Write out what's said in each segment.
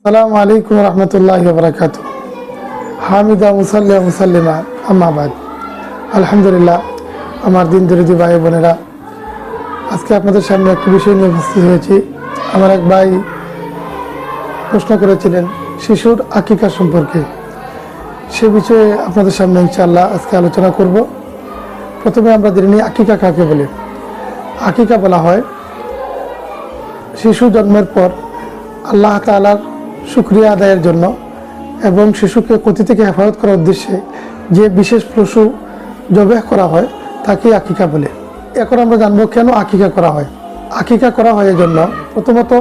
আসসালামু আলাইকুম রহমতুল্লাহি ওয়া বারাকাতুহু। হামিদা মুসাল্লি মুসাল্লিমা আম্মা বাদ। আলহামদুলিল্লাহ, আমার দিন দরিদ্র ভাই বোনেরা, আজকে আপনাদের সামনে একটি বিষয় নিয়ে উপস্থিত হয়েছি। আমার এক ভাই প্রশ্ন করেছিলেন শিশুর আকিকা সম্পর্কে। সে বিষয়ে আপনাদের সামনে ইনশাআল্লাহ আজকে আলোচনা করব। প্রথমে আমরা জেনে নিই আকিকা কাকে বলে। আকিকা বলা হয় শিশু জন্মের পর আল্লাহ তাআলার শুকরিয়া আদায়ের জন্য এবং শিশুকে ক্ষতি থেকে হেফাজত করার উদ্দেশ্যে যে বিশেষ পশু জবাহ করা হয় তাকে আকিকা বলে। এখন আমরা জানবো কেন আকিকা করা হয়। আকিকা করা হয় এজন্য, প্রথমত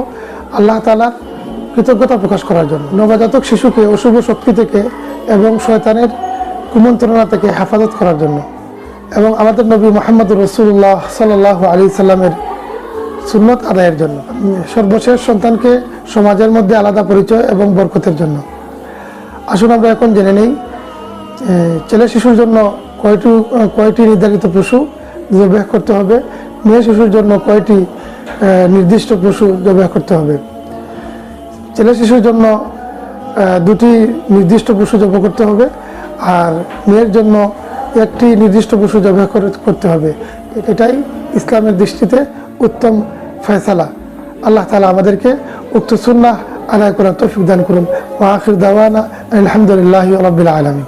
আল্লাহ তাআলার কৃতজ্ঞতা প্রকাশ করার জন্য, নবজাতক শিশুকে অশুভ শক্তি থেকে এবং শয়তানের কুমন্ত্রণা থেকে হেফাজত করার জন্য, এবং আমাদের নবী মুহাম্মদ রাসূলুল্লাহ সাল্লাল্লাহু আলাইহি সাল্লামের সুন্নত আদায়ের জন্য, সর্বশেষ সন্তানকে সমাজের মধ্যে আলাদা পরিচয় এবং বরকতের জন্য। আসুন আমরা এখন জেনে নেই ছেলে শিশুর জন্য কয়টি নির্ধারিত পশু জবাহ করতে হবে, মেয়ে শিশুর জন্য কয়টি নির্দিষ্ট পশু জবাহ করতে হবে। ছেলে শিশুর জন্য দুটি নির্দিষ্ট পশু জবাহ করতে হবে, আর মেয়ের জন্য একটি নির্দিষ্ট পশু জবাহ করতে হবে। এটাই ইসলামের দৃষ্টিতে উত্তম ফয়সালা। আল্লাহ তাআলা আমাদেরকে উক্ত সুন্নাহ আদায় করার তৌফিক দান করুন। ওয়া আখির দাওয়ানা আলহামদুলিল্লাহি রাব্বিল আলামিন।